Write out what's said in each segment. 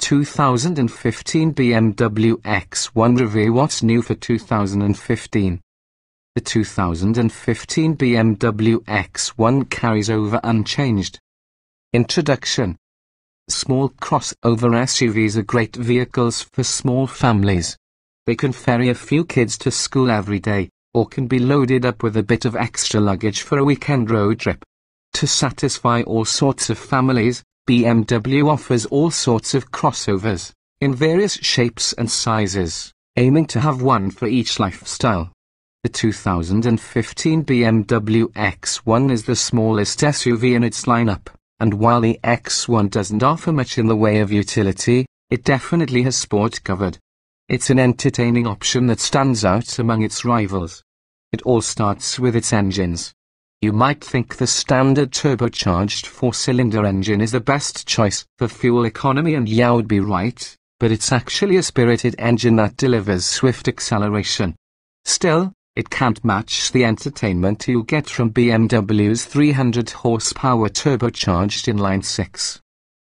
2015 BMW X1 review. What's new for 2015? The 2015 BMW X1 carries over unchanged. Introduction. Small crossover SUVs are great vehicles for small families. They can ferry a few kids to school every day, or can be loaded up with a bit of extra luggage for a weekend road trip. To satisfy all sorts of families, BMW offers all sorts of crossovers, in various shapes and sizes, aiming to have one for each lifestyle. The 2015 BMW X1 is the smallest SUV in its lineup, and while the X1 doesn't offer much in the way of utility, it definitely has sport covered. It's an entertaining option that stands out among its rivals. It all starts with its engines. You might think the standard turbocharged 4-cylinder engine is the best choice for fuel economy, and yeah, would be right, but it's actually a spirited engine that delivers swift acceleration. Still, it can't match the entertainment you get from BMW's 300 horsepower turbocharged inline-six.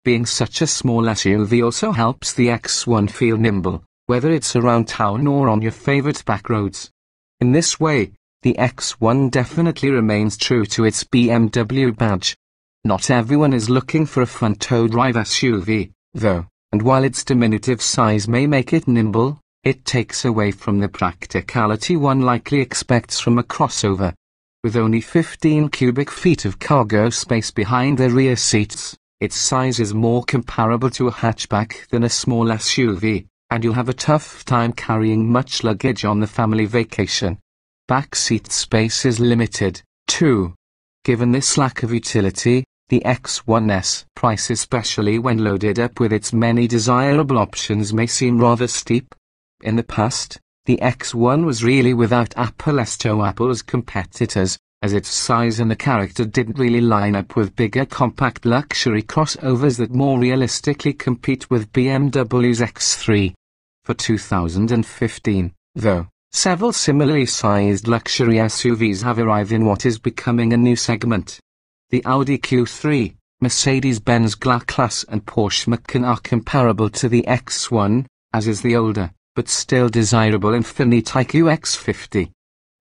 Being such a small SUV also helps the X1 feel nimble, whether it's around town or on your favorite back roads. In this way, the X1 definitely remains true to its BMW badge. Not everyone is looking for a front-tow drive SUV, though, and while its diminutive size may make it nimble, it takes away from the practicality one likely expects from a crossover. With only 15 cubic feet of cargo space behind the rear seats, its size is more comparable to a hatchback than a small SUV, and you'll have a tough time carrying much luggage on the family vacation. Back seat space is limited, too. Given this lack of utility, the X1's price, especially when loaded up with its many desirable options, may seem rather steep. In the past, the X1 was really without apples to apples competitors, as its size and the character didn't really line up with bigger compact luxury crossovers that more realistically compete with BMW's X3. For 2015, though, several similarly sized luxury SUVs have arrived in what is becoming a new segment. The Audi Q3, Mercedes-Benz G-Class and Porsche Macan are comparable to the X1, as is the older, but still desirable Infiniti QX50.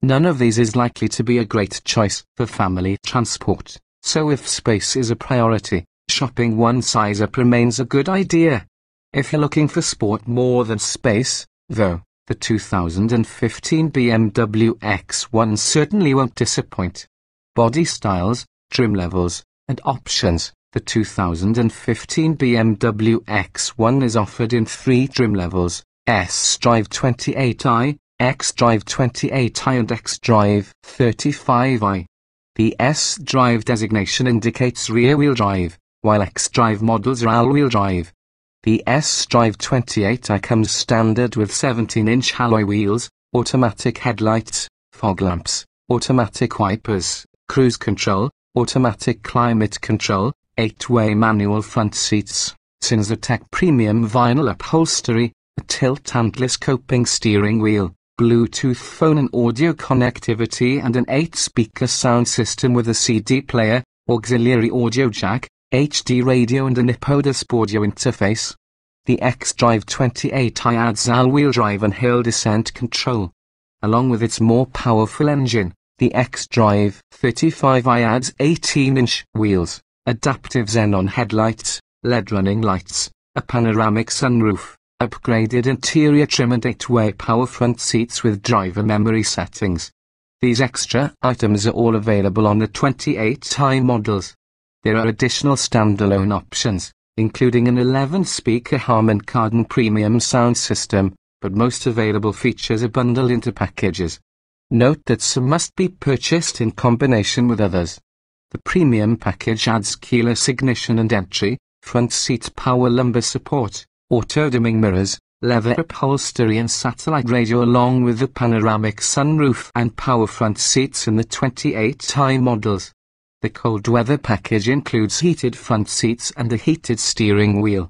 None of these is likely to be a great choice for family transport, so if space is a priority, shopping one size up remains a good idea. If you're looking for sport more than space, though, the 2015 BMW X1 certainly won't disappoint. Body styles, trim levels, and options. The 2015 BMW X1 is offered in 3 trim levels: S-Drive 28i, X-Drive 28i and X-Drive 35i. The S-Drive designation indicates rear-wheel drive, while X-Drive models are all-wheel drive. The S-Drive 28i comes standard with 17-inch alloy wheels, automatic headlights, fog lamps, automatic wipers, cruise control, automatic climate control, 8-way manual front seats, Tech premium vinyl upholstery, a tilt and telescoping steering wheel, Bluetooth phone and audio connectivity, and an 8-speaker sound system with a CD player, auxiliary audio jack, HD radio and an iPodus audio interface. The X-Drive 28i adds all-wheel drive and hill descent control. Along with its more powerful engine, the X-Drive 35i adds 18-inch wheels, adaptive xenon headlights, LED running lights, a panoramic sunroof, upgraded interior trim and 8-way power front seats with driver memory settings. These extra items are all available on the 28i models. There are additional standalone options, including an 11-speaker Harman Kardon premium sound system, but most available features are bundled into packages. Note that some must be purchased in combination with others. The premium package adds keyless ignition and entry, front seat power lumbar support, auto-dimming mirrors, leather upholstery and satellite radio, along with the panoramic sunroof and power front seats in the 28i models. The cold weather package includes heated front seats and a heated steering wheel.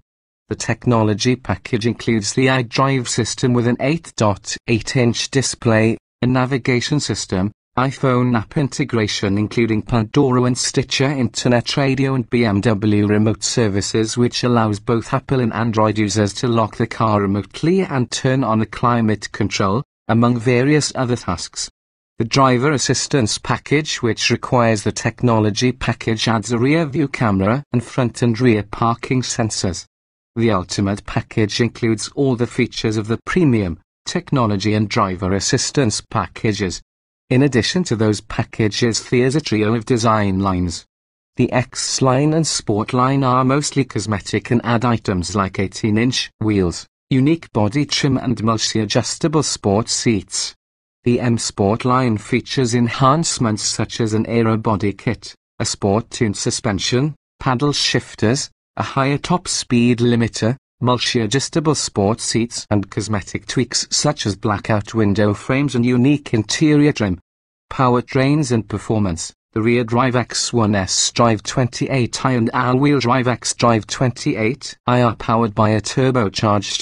The technology package includes the iDrive system with an 8.8-inch display, a navigation system, iPhone app integration including Pandora and Stitcher Internet Radio and BMW remote services, which allows both Apple and Android users to lock the car remotely and turn on the climate control, among various other tasks. The driver assistance package, which requires the technology package, adds a rear view camera and front and rear parking sensors. The ultimate package includes all the features of the premium, technology and driver assistance packages. In addition to those packages, there's a trio of design lines. The X line and Sport line are mostly cosmetic and add items like 18-inch wheels, unique body trim and multi-adjustable sport seats. The M Sport line features enhancements such as an aero body kit, a sport-tuned suspension, paddle shifters, a higher top speed limiter, multi-adjustable sport seats and cosmetic tweaks such as blackout window frames and unique interior trim. Powertrains and performance. The rear drive X1 S-Drive 28i and all-wheel drive X-Drive 28i are powered by a turbocharged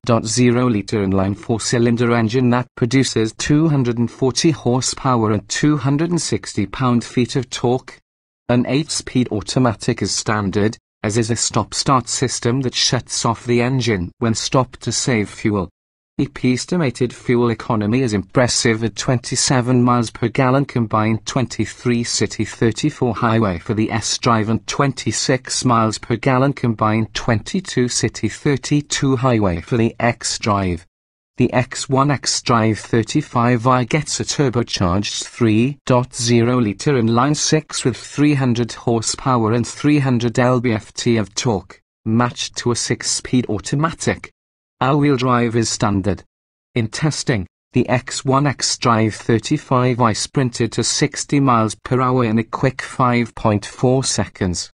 2.0-litre inline four-cylinder engine that produces 240 horsepower and 260 pound-feet of torque. An 8-speed automatic is standard, as is a stop-start system that shuts off the engine when stopped to save fuel. EP estimated fuel economy is impressive at 27 miles per gallon combined, 23 city 34 highway for the S-Drive and 26 miles per gallon combined, 22 city 32 highway for the X-Drive. The X1 X-Drive 35i gets a turbocharged 3.0-litre inline 6 with 300 horsepower and 300 lb-ft of torque, matched to a 6-speed automatic. All-wheel drive is standard. In testing, the X1 X-Drive 35i sprinted to 60 miles per hour in a quick 5.4 seconds.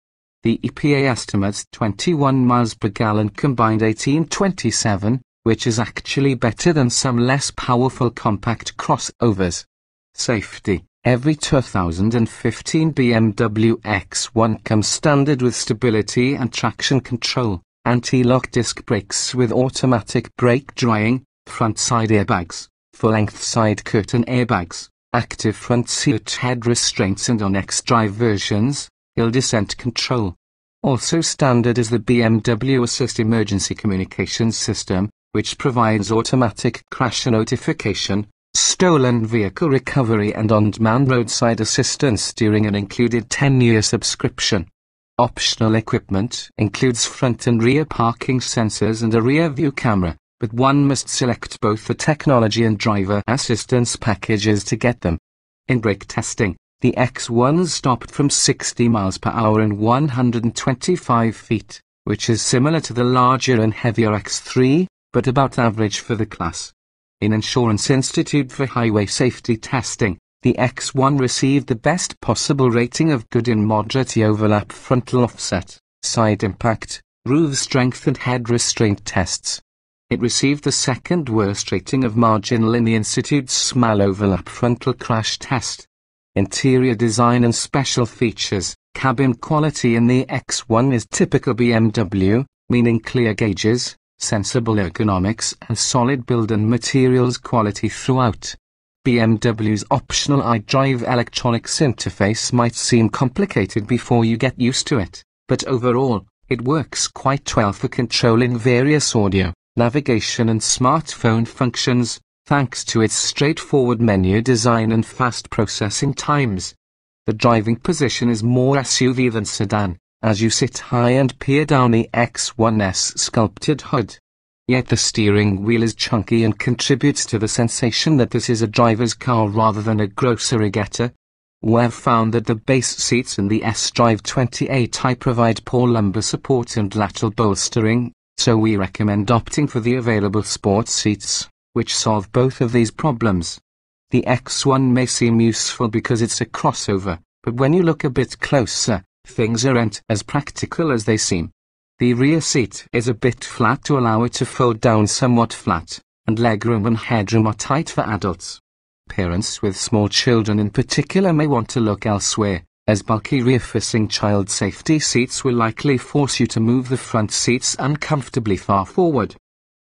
The EPA estimates 21 miles per gallon combined 1827, which is actually better than some less powerful compact crossovers. Safety. Every 2015 BMW X1 comes standard with stability and traction control, anti-lock disc brakes with automatic brake drying, front side airbags, full-length side curtain airbags, active front seat head restraints, and on X-Drive versions, hill descent control. Also standard is the BMW Assist emergency communications system, which provides automatic crash notification, stolen vehicle recovery and on-demand roadside assistance during an included 10-year subscription. Optional equipment includes front and rear parking sensors and a rear view camera, but one must select both the technology and driver assistance packages to get them. In brake testing, the X1 stopped from 60 miles per hour in 125 feet, which is similar to the larger and heavier X3, but about average for the class. In Insurance Institute for Highway Safety testing, the X1 received the best possible rating of good in moderate overlap frontal offset, side impact, roof strength and head restraint tests. It received the second worst rating of marginal in the Institute's small overlap frontal crash test. Interior design and special features. Cabin quality in the X1 is typical BMW, meaning clear gauges, sensible ergonomics and solid build and materials quality throughout. BMW's optional iDrive electronics interface might seem complicated before you get used to it, but overall, it works quite well for controlling various audio, navigation and smartphone functions, thanks to its straightforward menu design and fast processing times. The driving position is more SUV than sedan, as you sit high and peer down the X1's sculpted hood. Yet the steering wheel is chunky and contributes to the sensation that this is a driver's car rather than a grocery getter. We've found that the base seats in the S-Drive 28i provide poor lumbar support and lateral bolstering, so we recommend opting for the available sport seats, which solve both of these problems. The X1 may seem useful because it's a crossover, but when you look a bit closer, things aren't as practical as they seem. The rear seat is a bit flat to allow it to fold down somewhat flat, and legroom and headroom are tight for adults. Parents with small children in particular may want to look elsewhere, as bulky rear-facing child safety seats will likely force you to move the front seats uncomfortably far forward.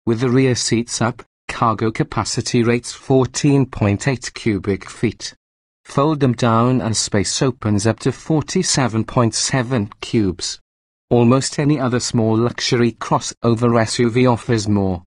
With the rear seats up, cargo capacity rates 14.8 cubic feet. Fold them down and space opens up to 47.7 cubes. Almost any other small luxury crossover SUV offers more.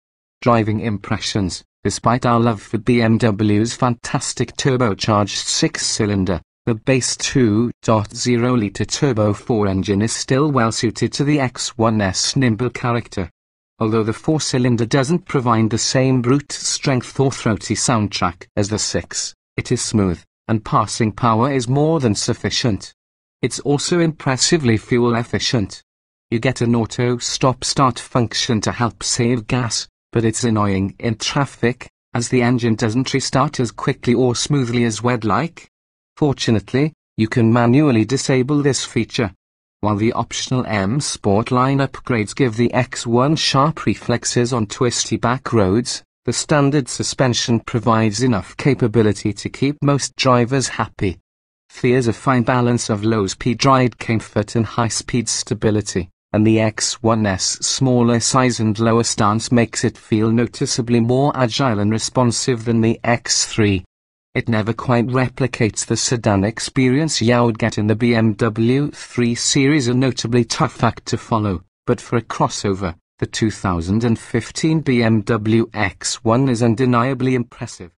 Driving impressions. Despite our love for BMW's fantastic turbocharged 6-cylinder, the base 2.0-litre Turbo 4 engine is still well suited to the X1's nimble character. Although the 4-cylinder doesn't provide the same brute strength or throaty soundtrack as the 6, it is smooth, and passing power is more than sufficient. It's also impressively fuel efficient. You get an auto stop-start function to help save gas, but it's annoying in traffic, as the engine doesn't restart as quickly or smoothly as we'd like. Fortunately, you can manually disable this feature. While the optional M Sport line upgrades give the X1 sharp reflexes on twisty back roads, the standard suspension provides enough capability to keep most drivers happy. There's a fine balance of low-speed ride comfort and high-speed stability, and the X1's smaller size and lower stance makes it feel noticeably more agile and responsive than the X3. It never quite replicates the sedan experience you'd get in the BMW 3 Series, a notably tough act to follow, but for a crossover, the 2015 BMW X1 is undeniably impressive.